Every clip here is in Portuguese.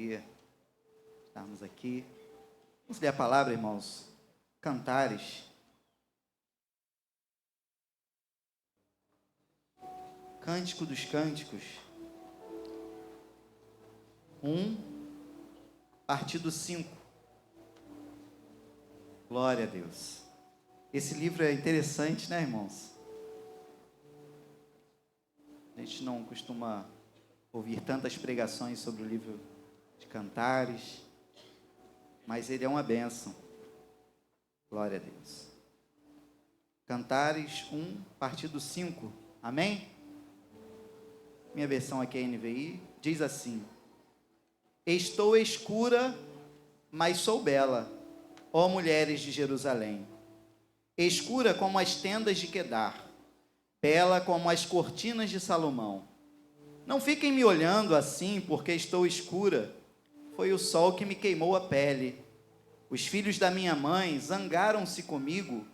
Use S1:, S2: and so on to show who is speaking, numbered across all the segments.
S1: alegria de estarmos aqui. Vamos ler a palavra, irmãos. Cantares. Cântico dos Cânticos. 1, partido 5. Glória a Deus. Esse livro é interessante, né, irmãos? A gente não costuma ouvir tantas pregações sobre o livro de Cantares, mas ele é uma bênção. Glória a Deus. Cantares 1, partido 5. Amém? Minha versão aqui é NVI, diz assim: Estou escura, mas sou bela, ó mulheres de Jerusalém. Escura como as tendas de Quedar, bela como as cortinas de Salomão. Não fiquem me olhando assim, porque estou escura. Foi o sol que me queimou a pele. Os filhos da minha mãe zangaram-se comigo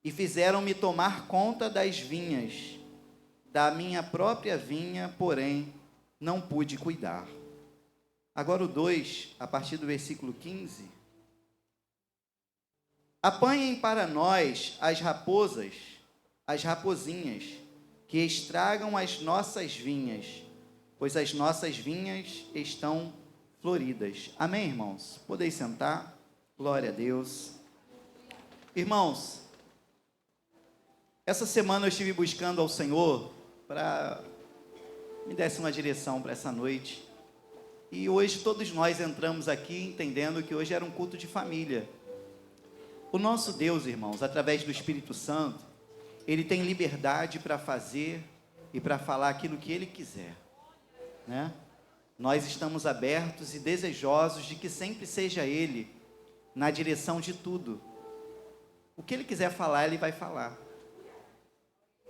S1: e fizeram-me tomar conta das vinhas. Da minha própria vinha, porém, não pude cuidar. Agora o 2, a partir do versículo 15. Apanhem para nós as raposas, as rapozinhas, que estragam as nossas vinhas, pois as nossas vinhas estão floridas. Amém, irmãos? Podeis sentar? Glória a Deus. Irmãos, essa semana eu estive buscando ao Senhor para me desse uma direção para essa noite. E hoje todos nós entramos aqui entendendo que hoje era um culto de família. O nosso Deus, irmãos, através do Espírito Santo, Ele tem liberdade para fazer e para falar aquilo que Ele quiser, né? Nós estamos abertos e desejosos de que sempre seja Ele na direção de tudo. O que Ele quiser falar, Ele vai falar.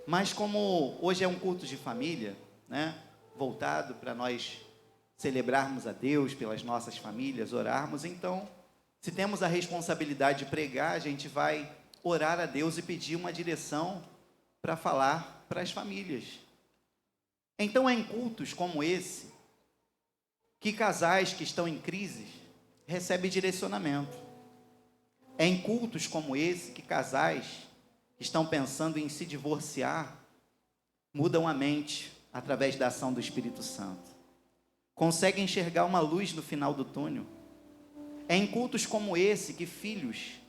S1: Mas como hoje é um culto de família, né, voltado para nós celebrarmos a Deus pelas nossas famílias, orarmos, então, se temos a responsabilidade de pregar, a gente vai orar a Deus e pedir uma direção para falar para as famílias. Então, é em cultos como esse que casais que estão em crise recebem direcionamento. É em cultos como esse que casais que estão pensando em se divorciar mudam a mente através da ação do Espírito Santo. Conseguem enxergar uma luz no final do túnel. É em cultos como esse que filhos,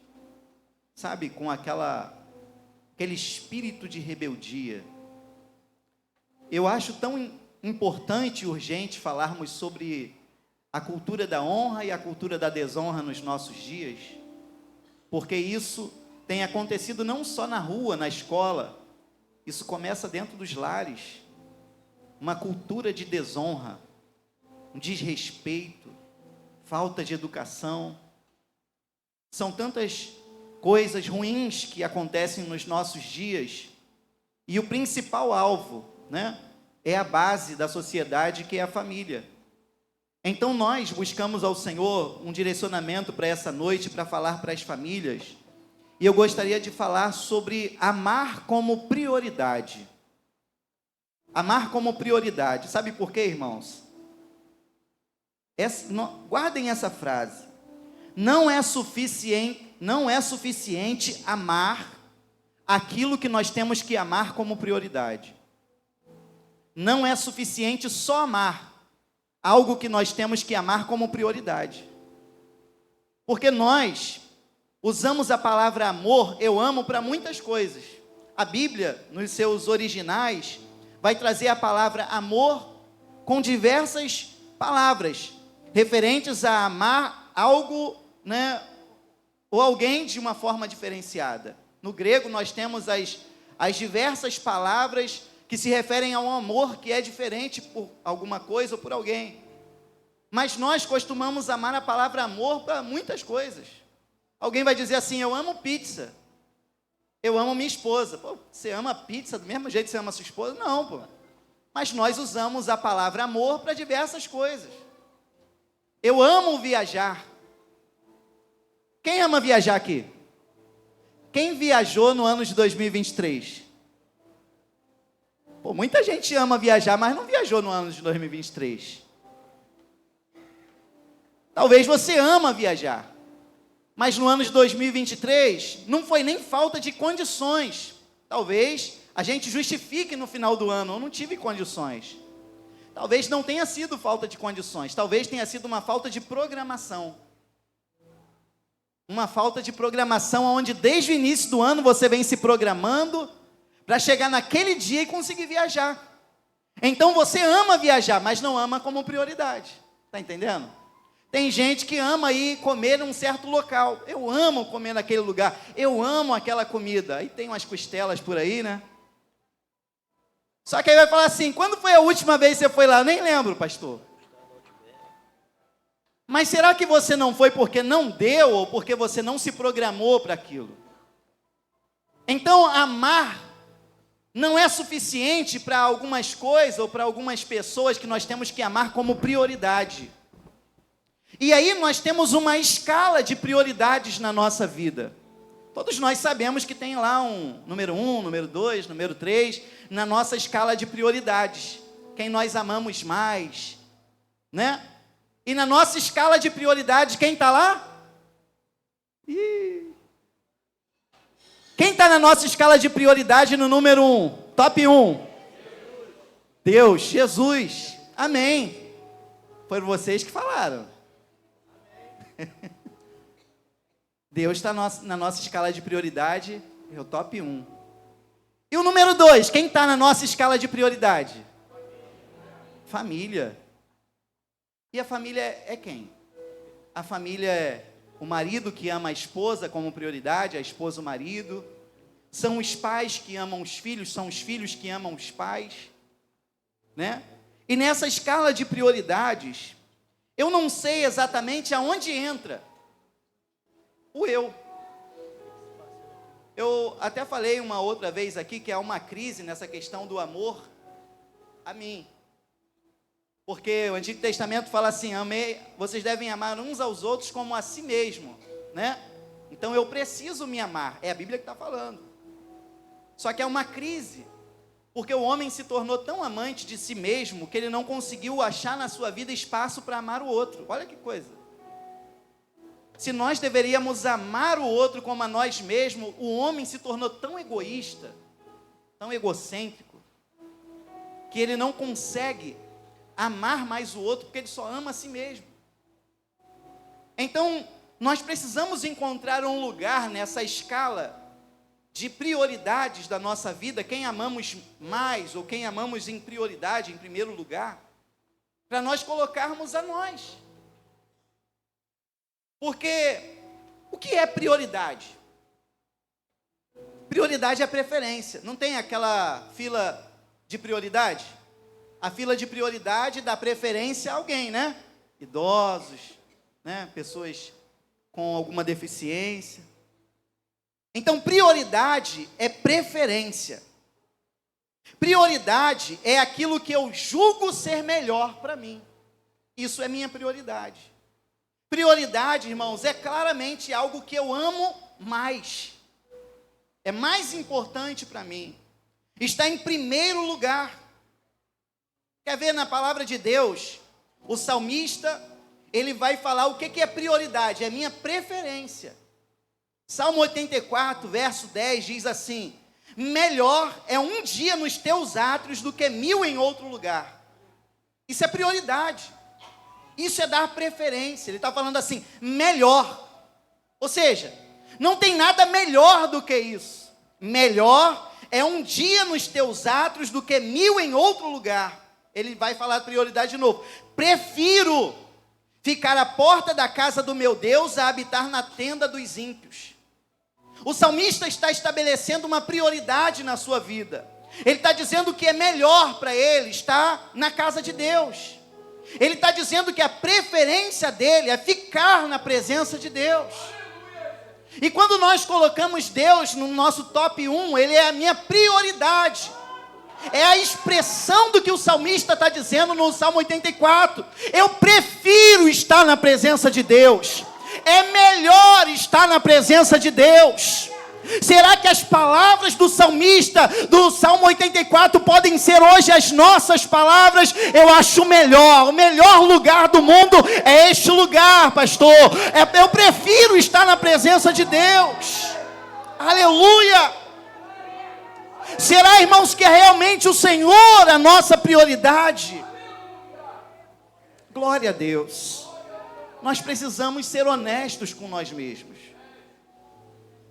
S1: sabe, com aquele espírito de rebeldia. Eu acho tão importante e urgente falarmos sobre a cultura da honra e a cultura da desonra nos nossos dias, porque isso tem acontecido não só na rua, na escola, isso começa dentro dos lares. Uma cultura de desonra, um desrespeito, falta de educação. São tantas coisas ruins que acontecem nos nossos dias, e o principal alvo, né, é a base da sociedade, que é a família. Então nós buscamos ao Senhor um direcionamento para essa noite, para falar para as famílias, e eu gostaria de falar sobre amar como prioridade. Amar como prioridade. Sabe por quê, irmãos? Guardem essa frase. Não é suficiente amar aquilo que nós temos que amar como prioridade. Não é suficiente só amar algo que nós temos que amar como prioridade. Porque nós usamos a palavra amor, eu amo, para muitas coisas. A Bíblia, nos seus originais, vai trazer a palavra amor com diversas palavras referentes a amar algo, né, ou alguém de uma forma diferenciada. No grego, nós temos as diversas palavras que se referem a um amor que é diferente por alguma coisa ou por alguém. Mas nós costumamos amar a palavra amor para muitas coisas. Alguém vai dizer assim: eu amo pizza, eu amo minha esposa. Pô, você ama pizza do mesmo jeito que você ama sua esposa? Não, pô. Mas nós usamos a palavra amor para diversas coisas. Eu amo viajar. Quem ama viajar aqui? Quem viajou no ano de 2023? Pô, muita gente ama viajar, mas não viajou no ano de 2023. Talvez você ama viajar, mas no ano de 2023 não foi nem falta de condições. Talvez a gente justifique no final do ano: eu não tive condições. Talvez não tenha sido falta de condições, talvez tenha sido uma falta de programação. Uma falta de programação onde desde o início do ano você vem se programando para chegar naquele dia e conseguir viajar. Então você ama viajar, mas não ama como prioridade. Está entendendo? Tem gente que ama ir comer em um certo local. Eu amo comer naquele lugar. Eu amo aquela comida. Aí tem umas costelas por aí, né? Só que aí vai falar assim: quando foi a última vez que você foi lá? Nem lembro, pastor. Mas será que você não foi porque não deu ou porque você não se programou para aquilo? Então, amar não é suficiente para algumas coisas ou para algumas pessoas que nós temos que amar como prioridade. E aí nós temos uma escala de prioridades na nossa vida. Todos nós sabemos que tem lá um número 1, número 2, número 3, na nossa escala de prioridades. Quem nós amamos mais, né? E na nossa escala de prioridades, quem está lá? Quem está na nossa escala de prioridade no número 1? Top 1? Deus, Jesus. Amém. Foram vocês que falaram. Deus está na nossa escala de prioridade, é o top 1. E o número 2, quem está na nossa escala de prioridade? Família. E a família é quem? A família é o marido que ama a esposa como prioridade, a esposa o marido. São os pais que amam os filhos, são os filhos que amam os pais, né? E nessa escala de prioridades, eu não sei exatamente aonde entra o eu. Eu até falei uma outra vez aqui que há uma crise nessa questão do amor a mim. Porque o Antigo Testamento fala assim: vocês devem amar uns aos outros como a si mesmo, né? Então eu preciso me amar, é a Bíblia que está falando. Só que é uma crise, porque o homem se tornou tão amante de si mesmo que ele não conseguiu achar na sua vida espaço para amar o outro. Olha que coisa. Se nós deveríamos amar o outro como a nós mesmos, o homem se tornou tão egoísta, tão egocêntrico, que ele não consegue amar mais o outro, porque ele só ama a si mesmo. Então, nós precisamos encontrar um lugar nessa escala de prioridades da nossa vida, quem amamos mais, ou quem amamos em prioridade, em primeiro lugar, para nós colocarmos a nós. Porque, o que é prioridade? Prioridade é preferência. Não tem aquela fila de prioridade? A fila de prioridade dá preferência a alguém, né? Idosos, né? Pessoas com alguma deficiência. Então, prioridade é preferência. Prioridade é aquilo que eu julgo ser melhor para mim. Isso é minha prioridade. Prioridade, irmãos, é claramente algo que eu amo mais. É mais importante para mim. Está em primeiro lugar. Quer ver na palavra de Deus? O salmista, ele vai falar o que é prioridade, é minha preferência. Salmo 84, verso 10 diz assim: melhor é um dia nos teus átrios do que 1000 em outro lugar. Isso é prioridade. Isso é dar preferência. Ele está falando assim, melhor. Ou seja, não tem nada melhor do que isso. Melhor é um dia nos teus átrios do que 1000 em outro lugar. Ele vai falar de prioridade de novo. Prefiro ficar à porta da casa do meu Deus a habitar na tenda dos ímpios. O salmista está estabelecendo uma prioridade na sua vida. Ele está dizendo que é melhor para ele estar na casa de Deus. Ele está dizendo que a preferência dele é ficar na presença de Deus. E quando nós colocamos Deus no nosso top 1, ele é a minha prioridade. É a expressão do que o salmista está dizendo no Salmo 84. Eu prefiro estar na presença de Deus. É melhor estar na presença de Deus. Será que as palavras do salmista, do Salmo 84, podem ser hoje as nossas palavras? Eu acho melhor. O melhor lugar do mundo é este lugar, pastor. Eu prefiro estar na presença de Deus. Aleluia! Será, irmãos, que é realmente o Senhor a nossa prioridade? Glória a Deus. Nós precisamos ser honestos com nós mesmos.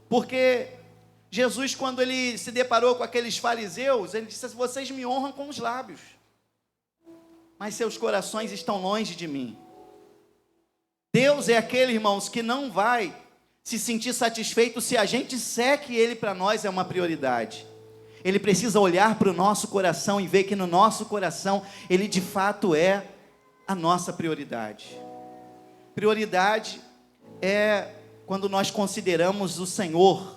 S1: Porque Jesus, quando ele se deparou com aqueles fariseus, ele disse: vocês me honram com os lábios, mas seus corações estão longe de mim. Deus é aquele, irmãos, que não vai se sentir satisfeito se a gente disser que Ele para nós é uma prioridade. Ele precisa olhar para o nosso coração e ver que no nosso coração Ele de fato é a nossa prioridade. Prioridade é quando nós consideramos o Senhor,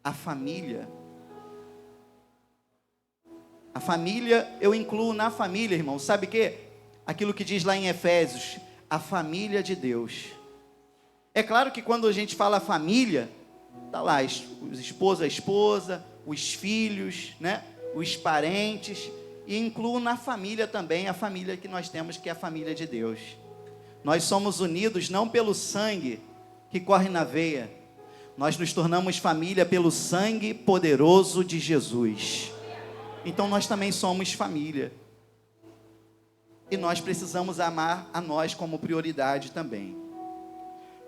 S1: a família. A família, eu incluo na família, irmão, sabe o quê? Aquilo que diz lá em Efésios, a família de Deus. É claro que quando a gente fala família, está lá, os esposo, a esposa, os filhos, né? Os parentes, e incluo na família também a família que nós temos, que é a família de Deus. Nós somos unidos não pelo sangue que corre na veia, nós nos tornamos família pelo sangue poderoso de Jesus. Então nós também somos família, e nós precisamos amar a nós como prioridade também.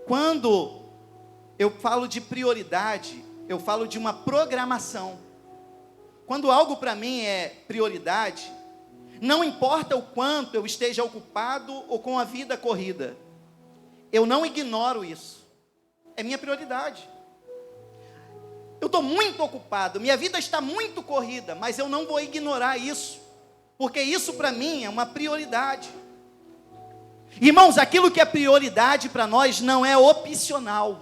S1: Quando eu falo de prioridade, eu falo de uma programação. Quando algo para mim é prioridade, não importa o quanto eu esteja ocupado ou com a vida corrida, eu não ignoro isso. É minha prioridade. Eu estou muito ocupado, minha vida está muito corrida, mas eu não vou ignorar isso, porque isso para mim é uma prioridade. Irmãos, aquilo que é prioridade para nós não é opcional.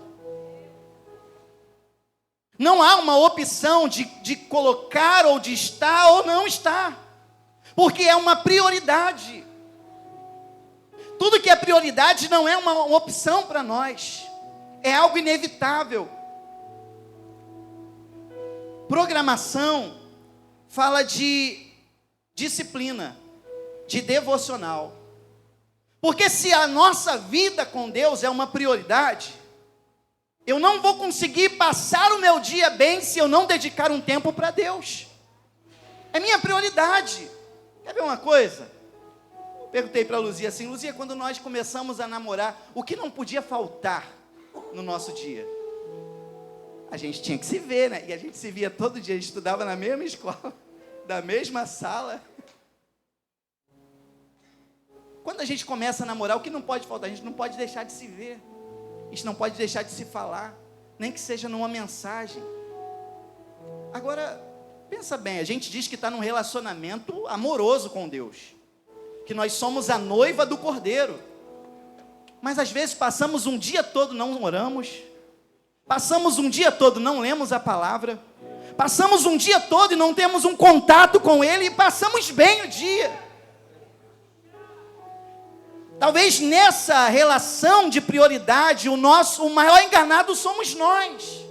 S1: Não há uma opção de colocar ou de estar ou não estar, porque é uma prioridade. Tudo que é prioridade não é uma opção para nós, é algo inevitável. Programação fala de disciplina, de devocional. Porque se a nossa vida com Deus é uma prioridade, eu não vou conseguir passar o meu dia bem se eu não dedicar um tempo para Deus. É minha prioridade. Quer ver uma coisa? Eu perguntei para a Luzia assim: Luzia, quando nós começamos a namorar, o que não podia faltar no nosso dia? A gente tinha que se ver, né? E a gente se via todo dia, a gente estudava na mesma escola, da mesma sala. Quando a gente começa a namorar, o que não pode faltar? A gente não pode deixar de se ver, a gente não pode deixar de se falar, nem que seja numa mensagem. Agora, pensa bem, a gente diz que está num relacionamento amoroso com Deus, que nós somos a noiva do Cordeiro, mas às vezes passamos um dia todo não oramos, passamos um dia todo não lemos a palavra, passamos um dia todo e não temos um contato com Ele, e passamos bem o dia. Talvez nessa relação de prioridade, o maior enganado somos nós.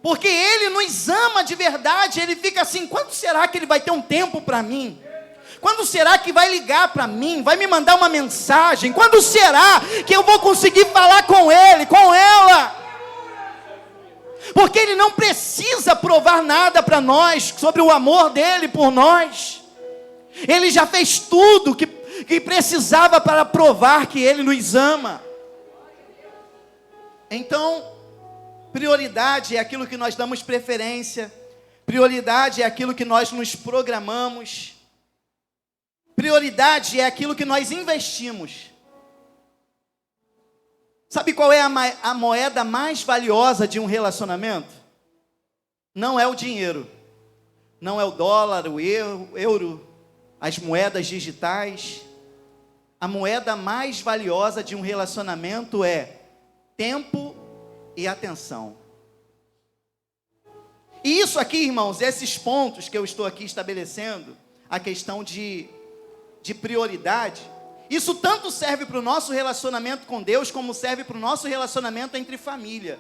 S1: Porque Ele nos ama de verdade, Ele fica assim: quando será que Ele vai ter um tempo para mim? Quando será que vai ligar para mim? Vai me mandar uma mensagem? Quando será que eu vou conseguir falar com ele, com ela? Porque Ele não precisa provar nada para nós sobre o amor dEle por nós. Ele já fez tudo que precisava para provar que Ele nos ama. Então, prioridade é aquilo que nós damos preferência. Prioridade é aquilo que nós nos programamos. Prioridade é aquilo que nós investimos. Sabe qual é a moeda mais valiosa de um relacionamento? Não é o dinheiro, não é o dólar, o euro, as moedas digitais. A moeda mais valiosa de um relacionamento é tempo e atenção. E isso aqui, irmãos, esses pontos que eu estou aqui estabelecendo, a questão de prioridade, isso tanto serve para o nosso relacionamento com Deus, como serve para o nosso relacionamento entre família.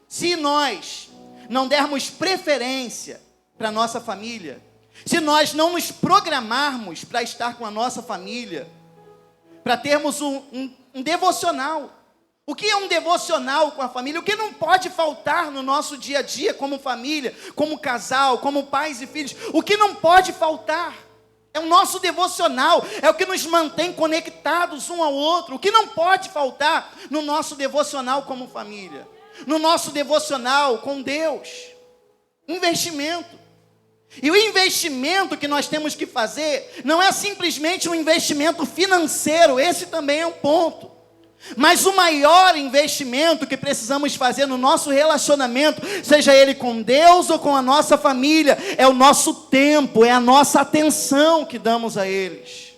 S1: Se nós não dermos preferência para a nossa família, se nós não nos programarmos para estar com a nossa família, para termos um devocional. O que é um devocional com a família? O que não pode faltar no nosso dia a dia como família, como casal, como pais e filhos? O que não pode faltar? É o nosso devocional, é o que nos mantém conectados um ao outro. O que não pode faltar no nosso devocional como família? No nosso devocional com Deus? Investimento. E o investimento que nós temos que fazer não é simplesmente um investimento financeiro, esse também é um ponto. Mas o maior investimento que precisamos fazer no nosso relacionamento, seja ele com Deus ou com a nossa família, é o nosso tempo, é a nossa atenção que damos a eles.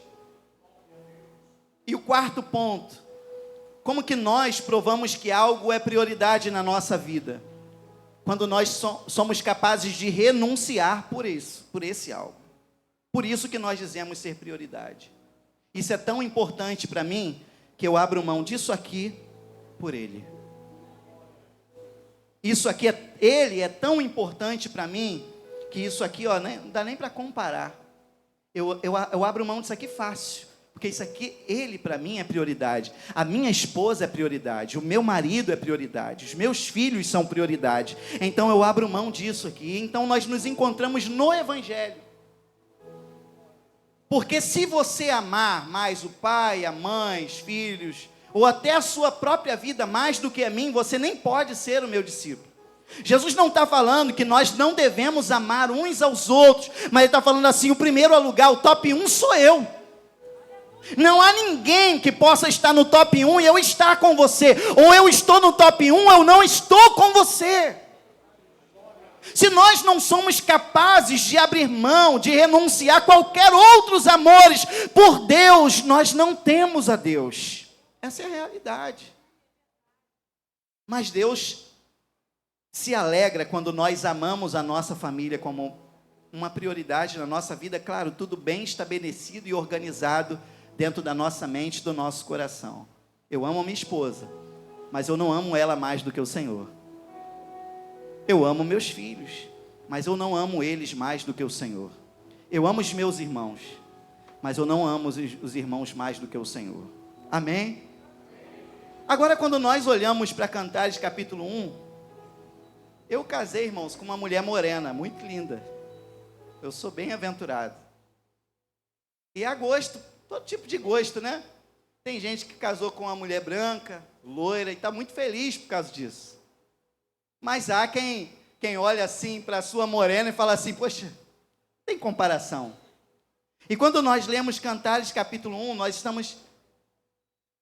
S1: E o quarto ponto, como que nós provamos que algo é prioridade na nossa vida? Quando nós somos capazes de renunciar por esse algo. Por isso que nós dizemos ser prioridade. Isso é tão importante para mim, que eu abro mão disso aqui por ele. Isso aqui, ele é tão importante para mim, que isso aqui, ó, não dá nem para comparar. Eu abro mão disso aqui fácil. Porque isso aqui, ele para mim é prioridade. A minha esposa é prioridade. O meu marido é prioridade. Os meus filhos são prioridade. Então eu abro mão disso aqui. Então nós nos encontramos no Evangelho. Porque se você amar mais o pai, a mãe, os filhos, ou até a sua própria vida mais do que a mim, você nem pode ser o meu discípulo. Jesus não está falando que nós não devemos amar uns aos outros, mas ele está falando assim, o primeiro a lugar, o top 1 sou eu. Não há ninguém que possa estar no top 1 e eu estar com você. Ou eu estou no top 1, ou eu não estou com você. Se nós não somos capazes de abrir mão, de renunciar a qualquer outros amores por Deus, nós não temos a Deus. Essa é a realidade. Mas Deus se alegra quando nós amamos a nossa família como uma prioridade na nossa vida. Claro, tudo bem estabelecido e organizado dentro da nossa mente e do nosso coração. Eu amo a minha esposa, mas eu não amo ela mais do que o Senhor. Eu amo meus filhos, mas eu não amo eles mais do que o Senhor. Eu amo os meus irmãos, mas eu não amo os irmãos mais do que o Senhor. Amém? Agora, quando nós olhamos para Cantares capítulo 1, eu casei, irmãos, com uma mulher morena, muito linda. Eu sou bem aventurado. E a gosto, todo tipo de gosto, né? Tem gente que casou com uma mulher branca, loira, e está muito feliz por causa disso. Mas há quem olha assim para a sua morena e fala assim, poxa, tem comparação. E quando nós lemos Cantares capítulo 1, nós estamos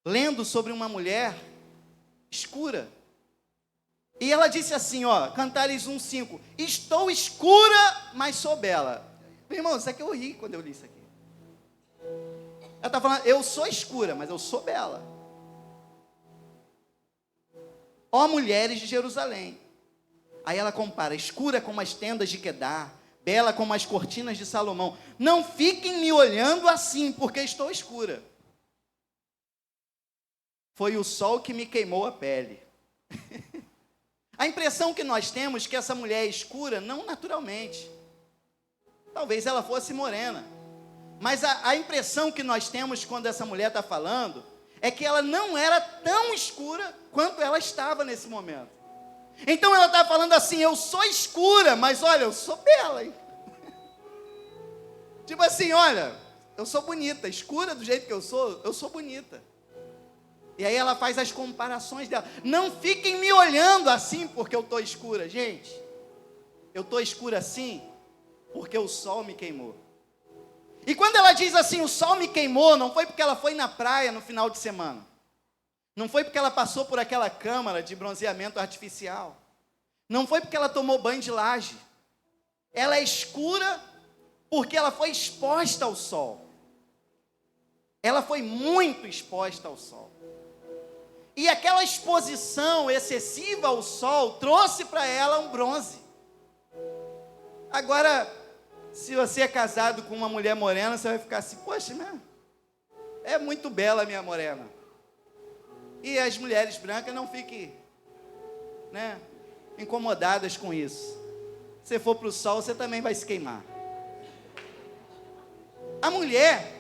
S1: lendo sobre uma mulher escura. E ela disse assim, ó, Cantares 1:5, estou escura, mas sou bela. Meu irmão, isso aqui eu ri quando eu li isso aqui. Ela está falando, eu sou escura, mas eu sou bela. Ó mulheres de Jerusalém. Aí ela compara, escura como as tendas de Quedar, bela como as cortinas de Salomão. Não fiquem me olhando assim, porque estou escura. Foi o sol que me queimou a pele. A impressão que nós temos é que essa mulher é escura, não naturalmente. Talvez ela fosse morena. Mas a impressão que nós temos quando essa mulher está falando, é que ela não era tão escura quanto ela estava nesse momento. Então ela está falando assim, eu sou escura, mas olha, eu sou bela, hein? Tipo assim, olha, eu sou bonita, escura do jeito que eu sou bonita. E aí ela faz as comparações dela. Não fiquem me olhando assim porque eu estou escura. Gente, eu estou escura assim porque o sol me queimou. E quando ela diz assim, o sol me queimou, não foi porque ela foi na praia no final de semana. Não foi porque ela passou por aquela câmara de bronzeamento artificial. Não foi porque ela tomou banho de laje. Ela é escura porque ela foi exposta ao sol. Ela foi muito exposta ao sol. E aquela exposição excessiva ao sol trouxe para ela um bronze. Agora, se você é casado com uma mulher morena, você vai ficar assim, poxa, né? É muito bela a minha morena. E as mulheres brancas não fiquem, né? incomodadas com isso. Se você for para o sol, você também vai se queimar. A mulher,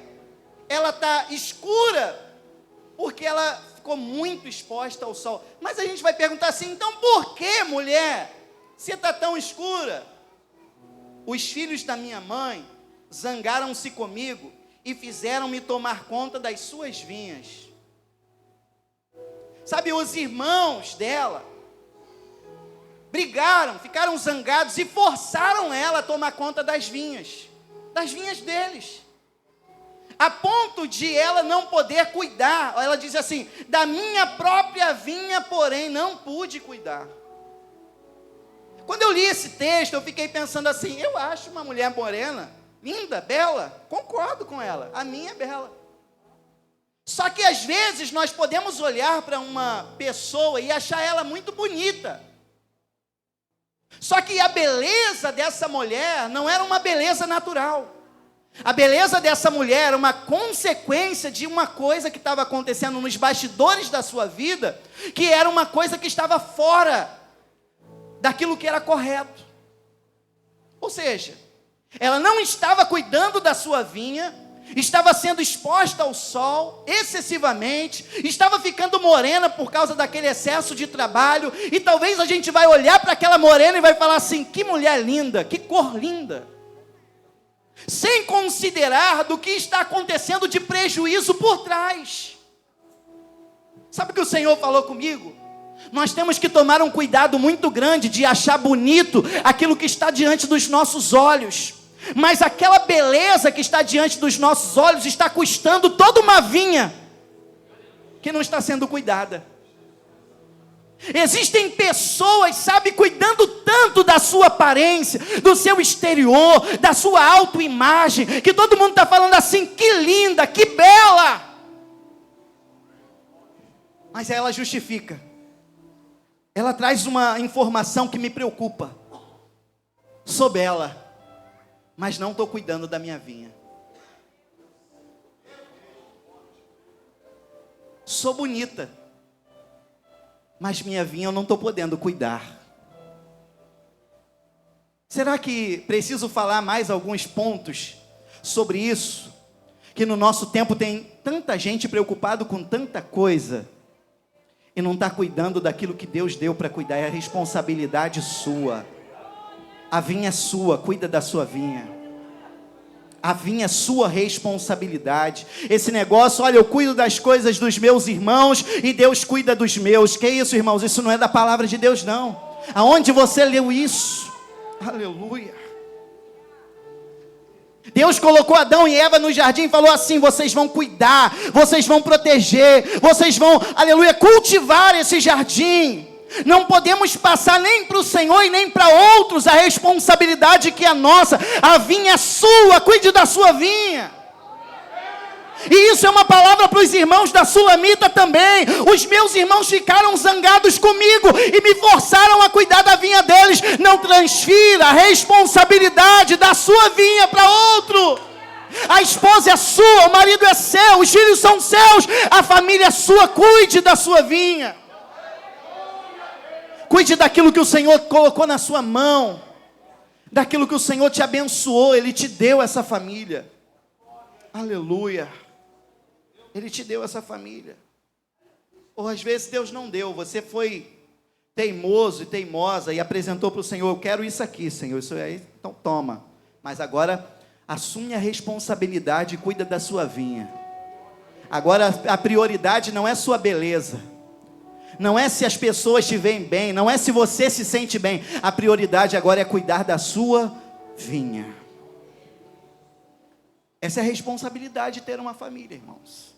S1: ela está escura, porque ela ficou muito exposta ao sol. Mas a gente vai perguntar assim, então por que, mulher, você está tão escura? Os filhos da minha mãe zangaram-se comigo e fizeram-me tomar conta das suas vinhas. Sabe, os irmãos dela brigaram, ficaram zangados e forçaram ela a tomar conta das vinhas deles. A ponto de ela não poder cuidar. Ela diz assim, da minha própria vinha, porém, não pude cuidar. Quando eu li esse texto, eu fiquei pensando assim, eu acho uma mulher morena, linda, bela, concordo com ela, a minha é bela. Só que às vezes nós podemos olhar para uma pessoa e achar ela muito bonita. Só que a beleza dessa mulher não era uma beleza natural. A beleza dessa mulher era uma consequência de uma coisa que estava acontecendo nos bastidores da sua vida, que era uma coisa que estava fora daquilo que era correto. Ou seja, ela não estava cuidando da sua vinha, estava sendo exposta ao sol excessivamente, estava ficando morena por causa daquele excesso de trabalho, e talvez a gente vai olhar para aquela morena e vai falar assim, que mulher linda, que cor linda, sem considerar do que está acontecendo de prejuízo por trás. Sabe o que o Senhor falou comigo? Nós temos que tomar um cuidado muito grande de achar bonito aquilo que está diante dos nossos olhos, mas aquela beleza que está diante dos nossos olhos está custando toda uma vinha que não está sendo cuidada. Existem pessoas, sabe, cuidando tanto da sua aparência, do seu exterior, da sua autoimagem, que todo mundo está falando assim, que linda, que bela. Mas ela justifica. Ela traz uma informação que me preocupa. Sou bela, mas não estou cuidando da minha vinha. Sou bonita, mas minha vinha eu não estou podendo cuidar. Será que preciso falar mais alguns pontos sobre isso? Que no nosso tempo tem tanta gente preocupada com tanta coisa e não está cuidando daquilo que Deus deu para cuidar. É a responsabilidade sua. A vinha é sua, cuida da sua vinha. A vinha é sua responsabilidade. Esse negócio, olha, eu cuido das coisas dos meus irmãos e Deus cuida dos meus. Que isso, irmãos? Isso não é da palavra de Deus, não. Aonde você leu isso? Aleluia. Deus colocou Adão e Eva no jardim e falou assim, vocês vão cuidar, vocês vão proteger, vocês vão, aleluia, cultivar esse jardim. Não podemos passar nem para o Senhor e nem para outros a responsabilidade que é nossa. A vinha é sua, cuide da sua vinha. E isso é uma palavra para os irmãos da Sulamita também. Os meus irmãos ficaram zangados comigo e me forçaram a cuidar da vinha deles. Não transfira a responsabilidade da sua vinha para outro. A esposa é sua, o marido é seu, os filhos são seus, a família é sua, cuide da sua vinha. Cuide daquilo que o Senhor colocou na sua mão, daquilo que o Senhor te abençoou, Ele te deu essa família. Aleluia. Ele te deu essa família. Ou às vezes Deus não deu, você foi teimoso e teimosa e apresentou para o Senhor, eu quero isso aqui, Senhor, isso aí, então toma. Mas agora, assume a responsabilidade e cuida da sua vinha. Agora, a prioridade não é sua beleza. Não é se as pessoas te veem bem, não é se você se sente bem. A prioridade agora é cuidar da sua vinha. Essa é a responsabilidade de ter uma família, irmãos.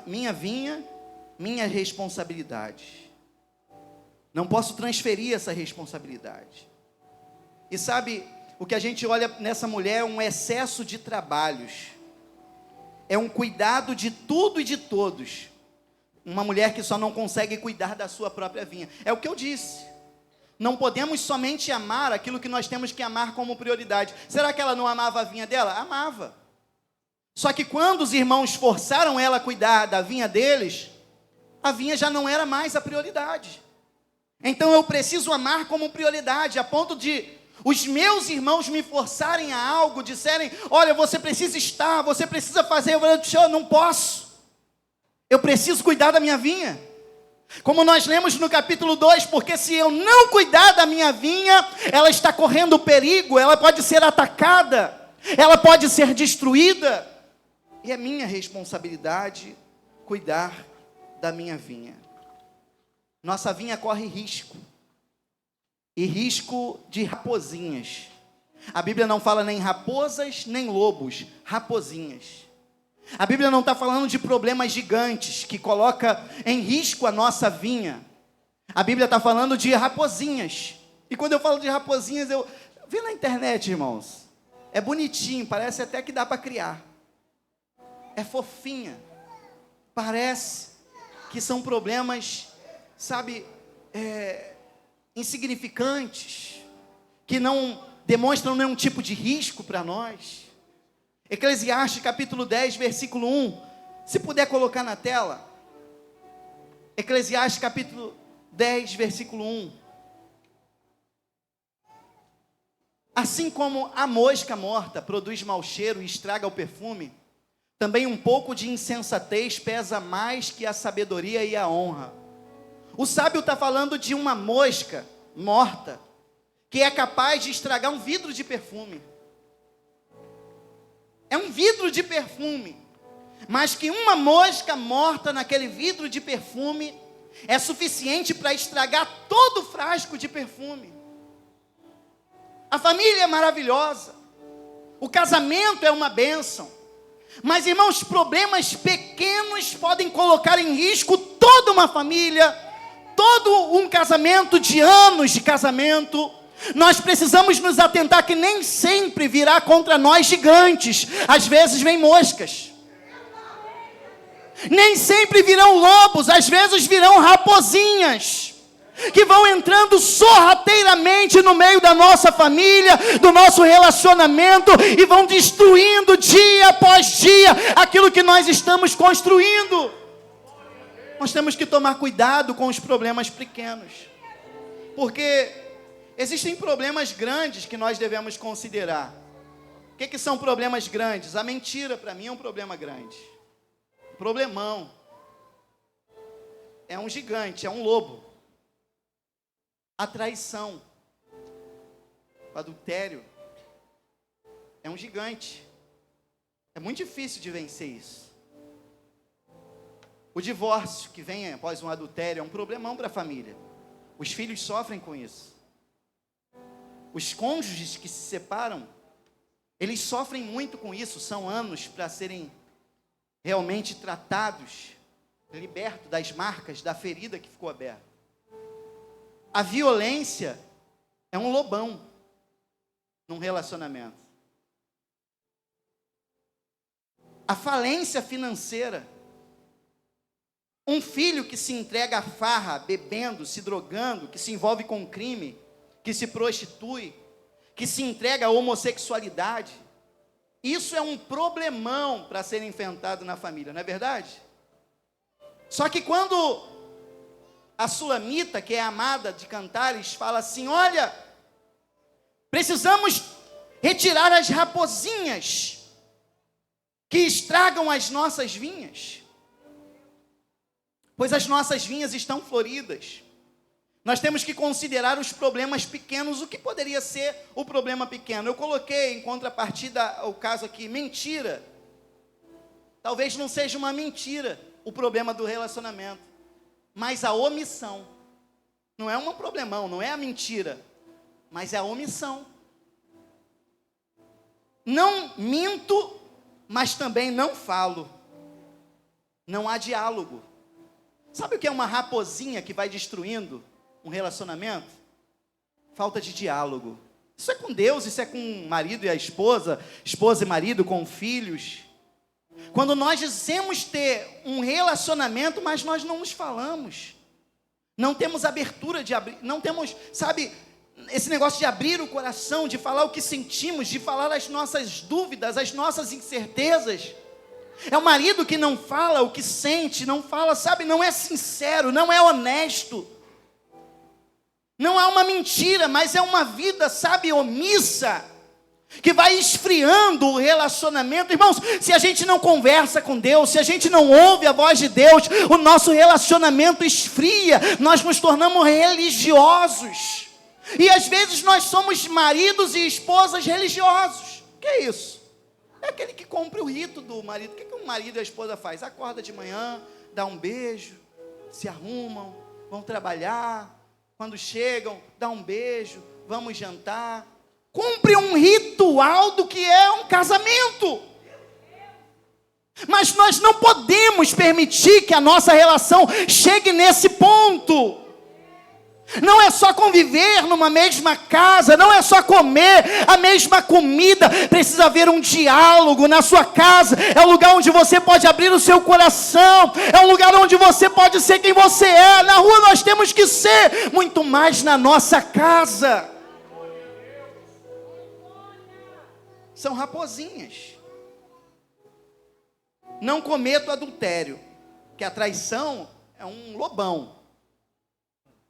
S1: Minha vinha, minha responsabilidade. Não posso transferir essa responsabilidade. E sabe, o que a gente olha nessa mulher é um excesso de trabalhos. É um cuidado de tudo e de todos. Uma mulher que só não consegue cuidar da sua própria vinha. É o que eu disse. Não podemos somente amar aquilo que nós temos que amar como prioridade. Será que ela não amava a vinha dela? Amava. Só que quando os irmãos forçaram ela a cuidar da vinha deles, a vinha já não era mais a prioridade. Então eu preciso amar como prioridade, a ponto de os meus irmãos me forçarem a algo, disserem, olha, você precisa estar, você precisa fazer, eu não posso. Eu preciso cuidar da minha vinha. Como nós lemos no capítulo 2, porque se eu não cuidar da minha vinha, ela está correndo perigo, ela pode ser atacada, ela pode ser destruída. E é minha responsabilidade cuidar da minha vinha. Nossa vinha corre risco. E risco de raposinhas. A Bíblia não fala nem raposas, nem lobos, raposinhas. A Bíblia não está falando de problemas gigantes, que coloca em risco a nossa vinha. A Bíblia está falando de raposinhas. E quando eu falo de raposinhas, eu vi na internet, irmãos. É bonitinho, parece até que dá para criar. É fofinha. Parece que são problemas, sabe, insignificantes, que não demonstram nenhum tipo de risco para nós. Eclesiastes capítulo 10, versículo 1, se puder colocar na tela, Eclesiastes capítulo 10, versículo 1, assim como a mosca morta produz mau cheiro e estraga o perfume, também um pouco de insensatez pesa mais que a sabedoria e a honra. O sábio está falando de uma mosca morta, que é capaz de estragar um vidro de perfume. É um vidro de perfume, mas que uma mosca morta naquele vidro de perfume é suficiente para estragar todo o frasco de perfume. A família é maravilhosa, o casamento é uma bênção, mas, irmãos, problemas pequenos podem colocar em risco toda uma família, todo um casamento de anos de casamento. Nós precisamos nos atentar que nem sempre virá contra nós gigantes, às vezes vem moscas. Nem sempre virão lobos, às vezes virão raposinhas, que vão entrando sorrateiramente no meio da nossa família, do nosso relacionamento, e vão destruindo dia após dia aquilo que nós estamos construindo. Nós temos que tomar cuidado com os problemas pequenos, porque existem problemas grandes que nós devemos considerar. O que são problemas grandes? A mentira, para mim, é um problema grande. Um problemão. É um gigante, é um lobo. A traição, o adultério, é um gigante. É muito difícil de vencer isso. O divórcio que vem após um adultério é um problemão para a família. Os filhos sofrem com isso. Os cônjuges que se separam, eles sofrem muito com isso. São anos para serem realmente tratados, libertos das marcas, da ferida que ficou aberta. A violência é um lobão num relacionamento. A falência financeira. Um filho que se entrega à farra, bebendo, se drogando, que se envolve com crime, que se prostitui, que se entrega à homossexualidade. Isso é um problemão para ser enfrentado na família, não é verdade? Só que quando a Sulamita, que é amada de Cantares, fala assim, olha, precisamos retirar as raposinhas que estragam as nossas vinhas, pois as nossas vinhas estão floridas. Nós temos que considerar os problemas pequenos. O que poderia ser o problema pequeno? Eu coloquei em contrapartida o caso aqui, mentira. Talvez não seja uma mentira o problema do relacionamento, mas a omissão. Não é um problemão, não é a mentira, mas é a omissão. Não minto, mas também não falo. Não há diálogo. Sabe o que é uma raposinha que vai destruindo um relacionamento? Falta de diálogo. Isso é com Deus, isso é com o marido e a esposa e marido, com filhos. Quando nós dizemos ter um relacionamento, mas nós não nos falamos. Não temos abertura de abrir, não temos, sabe, esse negócio de abrir o coração, de falar o que sentimos, de falar as nossas dúvidas, as nossas incertezas. É o marido que não fala o que sente, não fala, sabe, não é sincero, não é honesto. Não há uma mentira, mas é uma vida, sabe, omissa, que vai esfriando o relacionamento. Irmãos, se a gente não conversa com Deus, se a gente não ouve a voz de Deus, o nosso relacionamento esfria, nós nos tornamos religiosos. E às vezes nós somos maridos e esposas religiosos. O que é isso? É aquele que cumpre o rito do marido. O que um marido e a esposa faz? Acorda de manhã, dá um beijo, se arrumam, vão trabalhar. Quando chegam, dá um beijo, vamos jantar. Cumpre um ritual do que é um casamento. Mas nós não podemos permitir que a nossa relação chegue nesse ponto. Não é só conviver numa mesma casa, não é só comer a mesma comida, precisa haver um diálogo na sua casa. É um lugar onde você pode abrir o seu coração, é um lugar onde você pode ser quem você é. Na rua nós temos que ser muito mais na nossa casa. São raposinhas. Não cometa adultério, que a traição é um lobão.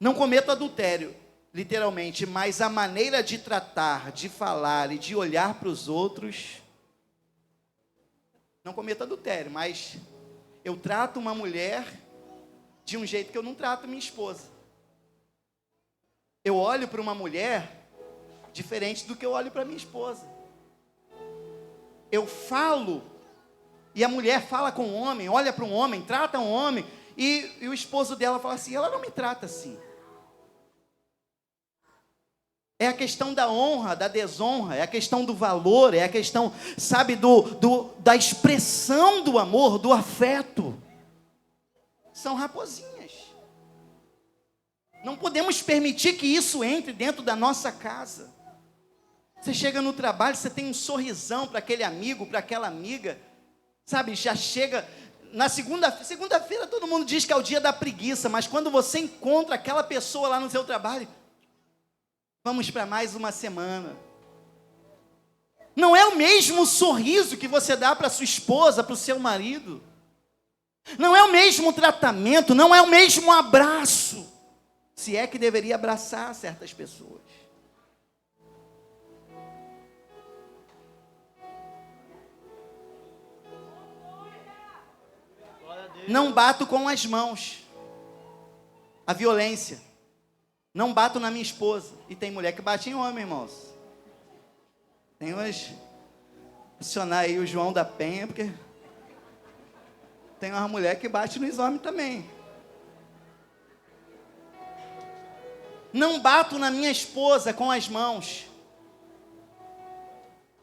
S1: Não cometa adultério, literalmente, mas a maneira de tratar, de falar e de olhar para os outros. Não cometa adultério, mas eu trato uma mulher de um jeito que eu não trato minha esposa. Eu olho para uma mulher diferente do que eu olho para minha esposa. Eu falo, e a mulher fala com o homem, olha para um homem, trata um homem, e o esposo dela fala assim, ela não me trata assim. É a questão da honra, da desonra, é a questão do valor, é a questão, sabe, da expressão do amor, do afeto. São raposinhas. Não podemos permitir que isso entre dentro da nossa casa. Você chega no trabalho, você tem um sorrisão para aquele amigo, para aquela amiga, sabe, já chega... Na segunda-feira todo mundo diz que é o dia da preguiça, mas quando você encontra aquela pessoa lá no seu trabalho, vamos para mais uma semana. Não é o mesmo sorriso que você dá para sua esposa, para o seu marido. Não é o mesmo tratamento, não é o mesmo abraço. Se é que deveria abraçar certas pessoas. Não bato com as mãos. A violência. Não bato na minha esposa. E tem mulher que bate em homem, irmãos. Tem umas... Acionar aí o João da Penha, porque... Tem uma mulher que bate nos homens também. Não bato na minha esposa com as mãos.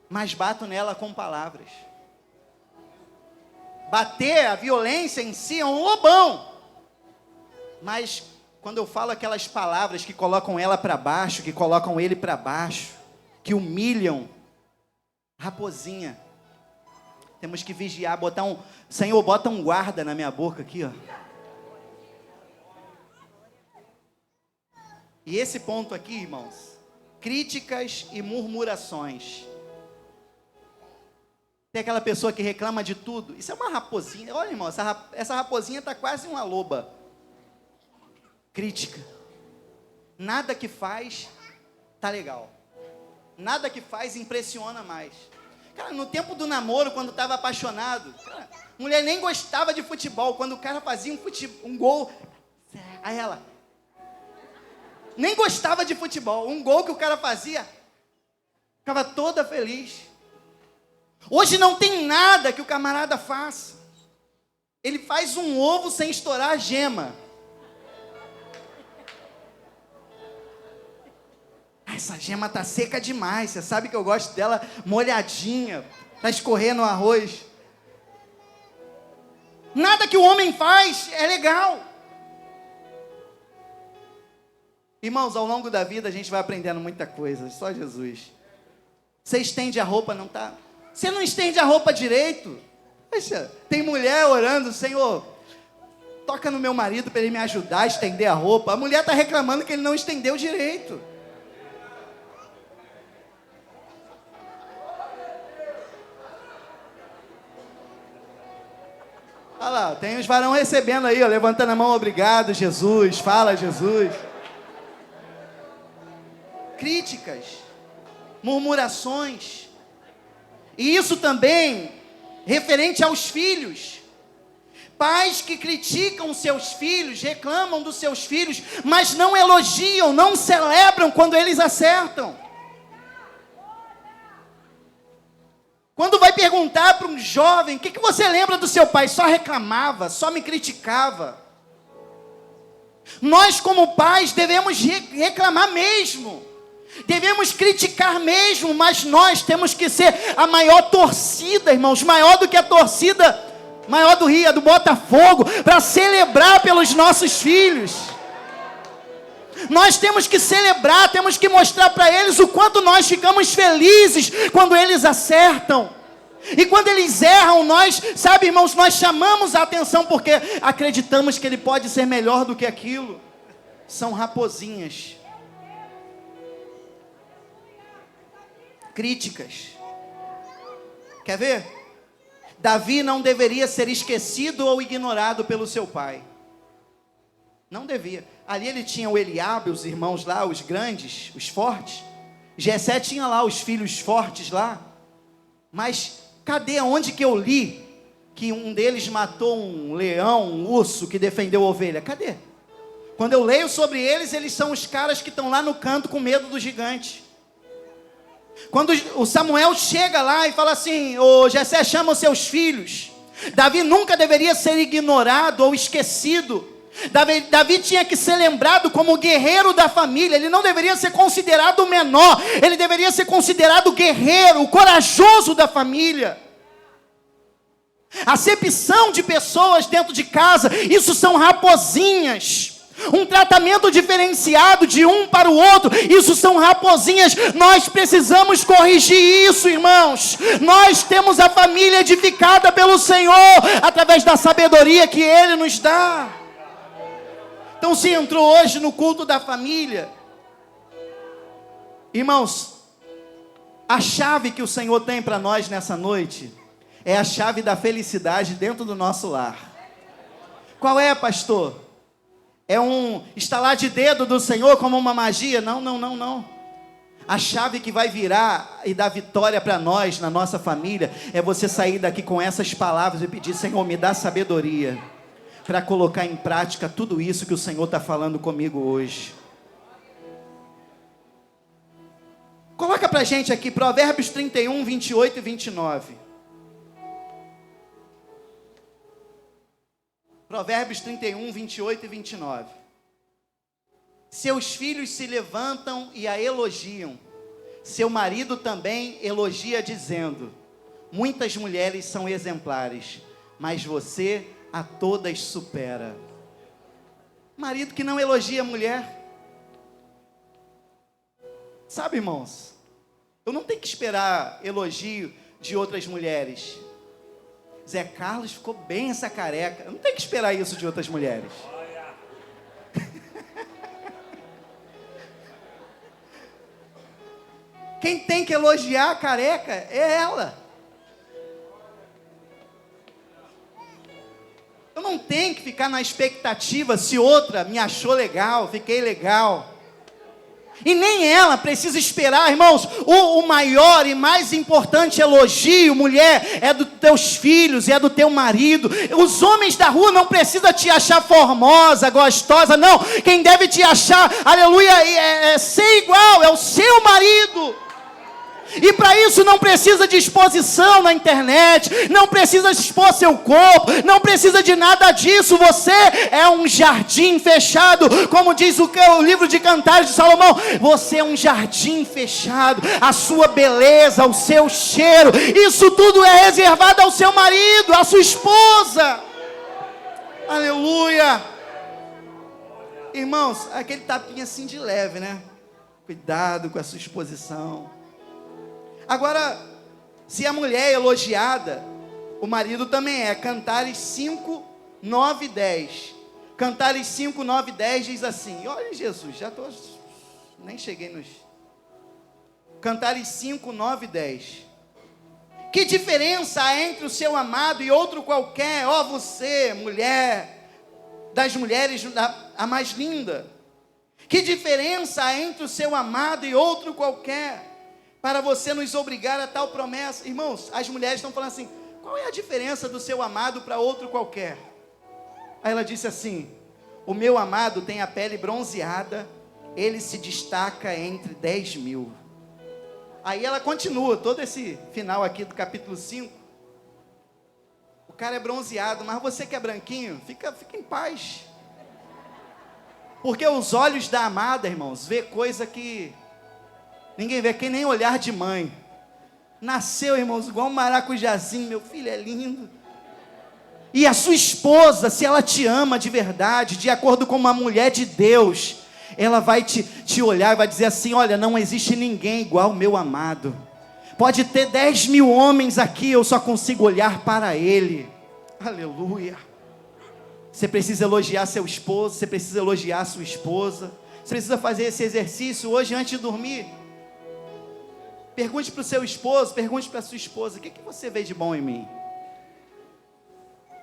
S1: Mas bato nela com palavras. Bater, a violência em si é um lobão. Mas quando eu falo aquelas palavras que colocam ela para baixo, que colocam ele para baixo, que humilham, raposinha. Temos que vigiar, botar um... Senhor, bota um guarda na minha boca aqui, ó. E esse ponto aqui, irmãos, críticas e murmurações. Tem aquela pessoa que reclama de tudo. Isso é uma raposinha. Olha, irmão, essa raposinha está quase uma loba. Crítica. Nada que faz tá legal. Nada que faz impressiona mais. Cara, no tempo do namoro, quando estava apaixonado, cara, mulher nem gostava de futebol. Quando o cara fazia um gol, aí ela nem gostava de futebol. Um gol que o cara fazia, ficava toda feliz. Hoje não tem nada que o camarada faça. Ele faz um ovo sem estourar a gema. Essa gema tá seca demais. Você sabe que eu gosto dela molhadinha, para escorrer no arroz. Nada que o homem faz é legal. Irmãos, ao longo da vida a gente vai aprendendo muita coisa. Só Jesus. Você estende a roupa, não tá? Você não estende a roupa direito. Poxa, tem mulher orando, Senhor, toca no meu marido para ele me ajudar a estender a roupa. A mulher está reclamando que ele não estendeu direito. Olha lá, tem os varão recebendo aí, ó, levantando a mão, obrigado, Jesus, fala, Jesus. Críticas, murmurações, e isso também referente aos filhos. Pais que criticam seus filhos, reclamam dos seus filhos, mas não elogiam, não celebram quando eles acertam. Quando vai perguntar para um jovem, o que você lembra do seu pai? Só reclamava, só me criticava. Nós como pais devemos reclamar mesmo. Devemos criticar mesmo, mas nós temos que ser a maior torcida, irmãos, maior do que a torcida, maior do Rio, do Botafogo, para celebrar pelos nossos filhos. Nós temos que celebrar, temos que mostrar para eles o quanto nós ficamos felizes quando eles acertam. E quando eles erram, nós, sabe, irmãos, nós chamamos a atenção porque acreditamos que ele pode ser melhor do que aquilo. São raposinhas. Críticas. Quer ver? Davi não deveria ser esquecido ou ignorado pelo seu pai. Não devia. Ali ele tinha o Eliabe, os irmãos lá, os grandes, os fortes. Jessé tinha lá os filhos fortes lá. Mas cadê, onde que eu li que um deles matou um leão, um urso que defendeu a ovelha? Cadê? Quando eu leio sobre eles, eles são os caras que estão lá no canto com medo do gigante. Quando o Samuel chega lá e fala assim, ô Jessé, chama os seus filhos. Davi nunca deveria ser ignorado ou esquecido. Davi tinha que ser lembrado como o guerreiro da família. Ele não deveria ser considerado o menor. Ele deveria ser considerado o guerreiro, o corajoso da família. Acepção de pessoas dentro de casa, isso são raposinhas. Um tratamento diferenciado de um para o outro, isso são raposinhas. Nós precisamos corrigir isso, irmãos. Nós temos a família edificada pelo Senhor, através da sabedoria que Ele nos dá. Então, se entrou hoje no culto da família, irmãos, a chave que o Senhor tem para nós nessa noite, é a chave da felicidade dentro do nosso lar. Qual é, pastor? É um estalar de dedo do Senhor como uma magia? Não. A chave que vai virar e dar vitória para nós, na nossa família, é você sair daqui com essas palavras e pedir, Senhor, me dá sabedoria para colocar em prática tudo isso que o Senhor está falando comigo hoje. Coloca para a gente aqui, Provérbios 31, 28 e 29. Provérbios 31, 28 e 29. Seus filhos se levantam e a elogiam. Seu marido também elogia dizendo, muitas mulheres são exemplares, mas você a todas supera. Marido que não elogia a mulher. Sabe, irmãos, eu não tenho que esperar elogio de outras mulheres. Zé Carlos ficou bem essa careca. Eu não tenho que esperar isso de outras mulheres. Quem tem que elogiar a careca é ela. Eu não tenho que ficar na expectativa se outra me achou legal, fiquei legal. E nem ela precisa esperar, irmãos. O maior e mais importante elogio, mulher, é dos teus filhos, é do teu marido. Os homens da rua não precisam te achar formosa, gostosa, não. Quem deve te achar, aleluia, é ser igual, é o seu marido. E para isso não precisa de exposição na internet, não precisa expor seu corpo, não precisa de nada disso. Você é um jardim fechado, como diz o livro de Cantares de Salomão. Você é um jardim fechado, a sua beleza, o seu cheiro, isso tudo é reservado ao seu marido, à sua esposa. Aleluia. Irmãos, aquele tapinha assim de leve, né? Cuidado com a sua exposição. Agora, se a mulher é elogiada, o marido também é. Cantares 5, 9 e 10. Cantares 5, 9 e 10 diz assim. Olha Jesus, nem cheguei nos... Cantares 5, 9 e 10. Que diferença há entre o seu amado e outro qualquer? Ó, você, mulher, das mulheres a mais linda. Que diferença há entre o seu amado e outro qualquer? Para você nos obrigar a tal promessa. Irmãos, as mulheres estão falando assim: qual é a diferença do seu amado para outro qualquer? Aí ela disse assim: o meu amado tem a pele bronzeada, ele se destaca entre 10 mil. Aí ela continua, todo esse final aqui do capítulo 5. O cara é bronzeado, mas você que é branquinho, fica em paz. Porque os olhos da amada, irmãos, vê coisa que ninguém vê, que nem olhar de mãe. Nasceu, irmãos, igual um maracujazinho, meu filho é lindo. E a sua esposa, se ela te ama de verdade, de acordo com uma mulher de Deus, ela vai te olhar e vai dizer assim: olha, não existe ninguém igual o meu amado. Pode ter 10 mil homens aqui, eu só consigo olhar para ele. Aleluia. Você precisa elogiar seu esposo, você precisa elogiar sua esposa. Você precisa fazer esse exercício hoje antes de dormir. Pergunte para o seu esposo, pergunte para a sua esposa: o que você vê de bom em mim?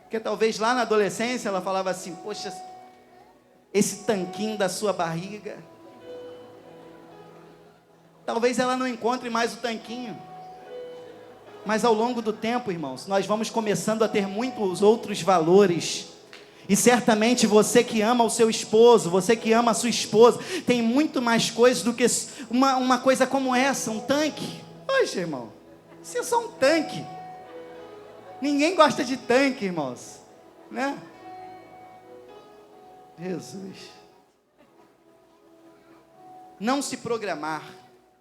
S1: Porque talvez lá na adolescência ela falava assim: poxa, esse tanquinho da sua barriga. Talvez ela não encontre mais o tanquinho. Mas ao longo do tempo, irmãos, nós vamos começando a ter muitos outros valores. E certamente você que ama o seu esposo, você que ama a sua esposa, tem muito mais coisas do que uma coisa como essa, um tanque. Poxa, irmão, isso é só um tanque. Ninguém gosta de tanque, irmãos, né? Jesus. Não se programar,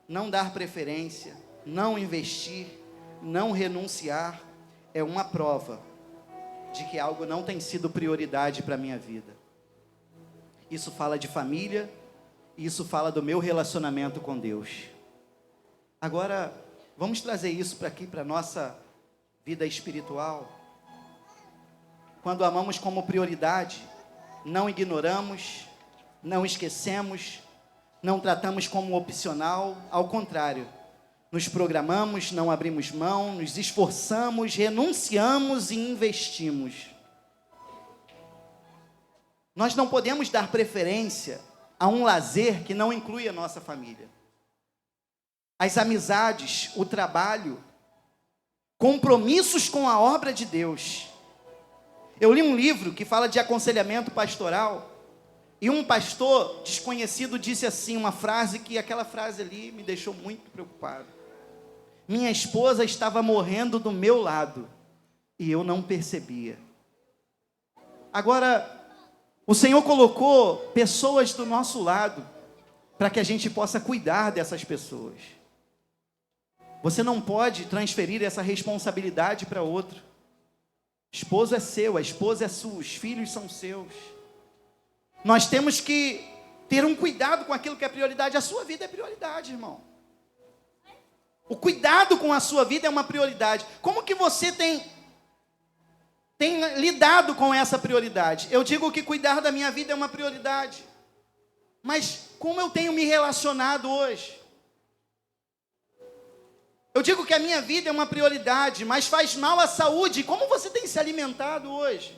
S1: não dar preferência, não investir, não renunciar, é uma prova de que algo não tem sido prioridade para a minha vida. Isso fala de família, isso fala do meu relacionamento com Deus. Agora, vamos trazer isso para aqui, para a nossa vida espiritual. Quando amamos como prioridade, não ignoramos, não esquecemos, não tratamos como opcional, ao contrário, nos programamos, não abrimos mão, nos esforçamos, renunciamos e investimos. Nós não podemos dar preferência a um lazer que não inclui a nossa família. As amizades, o trabalho, compromissos com a obra de Deus. Eu li um livro que fala de aconselhamento pastoral, e um pastor desconhecido disse assim, uma frase que aquela frase ali me deixou muito preocupado. Minha esposa estava morrendo do meu lado, e eu não percebia. Agora, o Senhor colocou pessoas do nosso lado, para que a gente possa cuidar dessas pessoas. Você não pode transferir essa responsabilidade para outro. Esposo é seu, a esposa é sua, os filhos são seus. Nós temos que ter um cuidado com aquilo que é prioridade. A sua vida é prioridade, irmão. O cuidado com a sua vida é uma prioridade. Como que você tem lidado com essa prioridade? Eu digo que cuidar da minha vida é uma prioridade. Mas como eu tenho me relacionado hoje? Eu digo que a minha vida é uma prioridade, mas faz mal à saúde. Como você tem se alimentado hoje?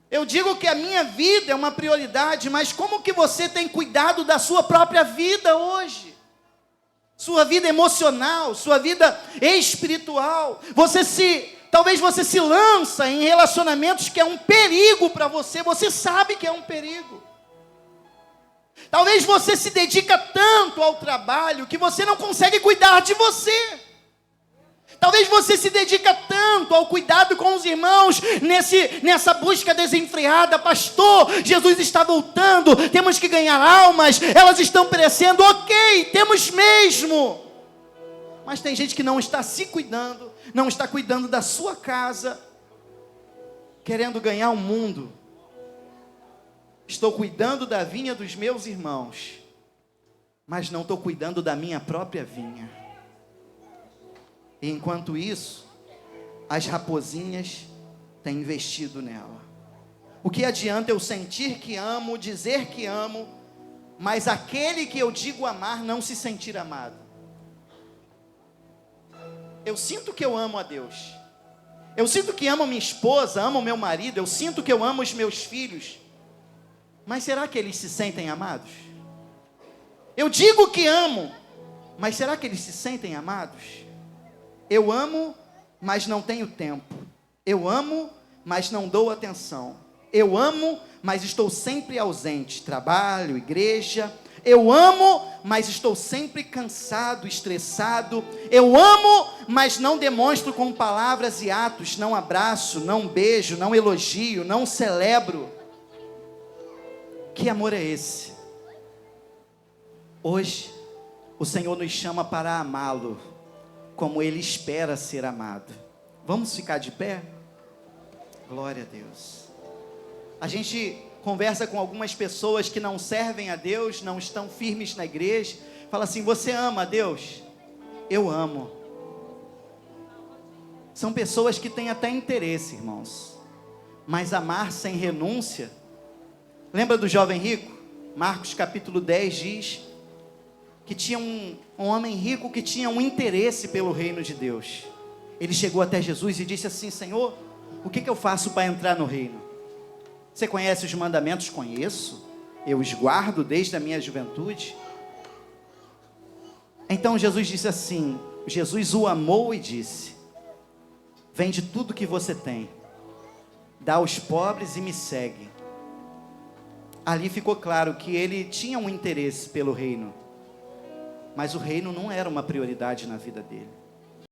S1: Eu digo que a minha vida é uma prioridade, mas como que você tem cuidado da sua própria vida hoje? Sua vida emocional, sua vida espiritual. Talvez você se lança em relacionamentos que é um perigo para você. Você sabe que é um perigo. Talvez você se dedica tanto ao trabalho que você não consegue cuidar de você. Talvez você se dedica tanto ao cuidado com os irmãos, nessa busca desenfreada. Pastor, Jesus está voltando, temos que ganhar almas, elas estão perecendo. Ok, temos mesmo. Mas tem gente que não está se cuidando, não está cuidando da sua casa, querendo ganhar o mundo. Estou cuidando da vinha dos meus irmãos, mas não estou cuidando da minha própria vinha. E enquanto isso, as raposinhas têm investido nela. O que adianta eu sentir que amo, dizer que amo, mas aquele que eu digo amar não se sentir amado? Eu sinto que eu amo a Deus. Eu sinto que amo minha esposa, amo meu marido, eu sinto que eu amo os meus filhos. Mas será que eles se sentem amados? Eu digo que amo, mas será que eles se sentem amados? Eu amo, mas não tenho tempo. Eu amo, mas não dou atenção. Eu amo, mas estou sempre ausente. Trabalho, igreja. Eu amo, mas estou sempre cansado, estressado. Eu amo, mas não demonstro com palavras e atos. Não abraço, não beijo, não elogio, não celebro. Que amor é esse? Hoje, o Senhor nos chama para amá-lo, como Ele espera ser amado. Vamos ficar de pé? Glória a Deus. A gente conversa com algumas pessoas que não servem a Deus, não estão firmes na igreja. Fala assim: você ama a Deus? Eu amo. São pessoas que têm até interesse, irmãos, mas amar sem renúncia. Lembra do jovem rico? Marcos capítulo 10 diz que tinha um homem rico que tinha um interesse pelo reino de Deus. Ele chegou até Jesus e disse assim: Senhor, o que eu faço para entrar no reino? Você conhece os mandamentos? Conheço, eu os guardo desde a minha juventude. Então Jesus disse assim, Jesus o amou e disse: vende tudo que você tem, dá aos pobres e me segue. Ali ficou claro que ele tinha um interesse pelo reino, mas o reino não era uma prioridade na vida dele.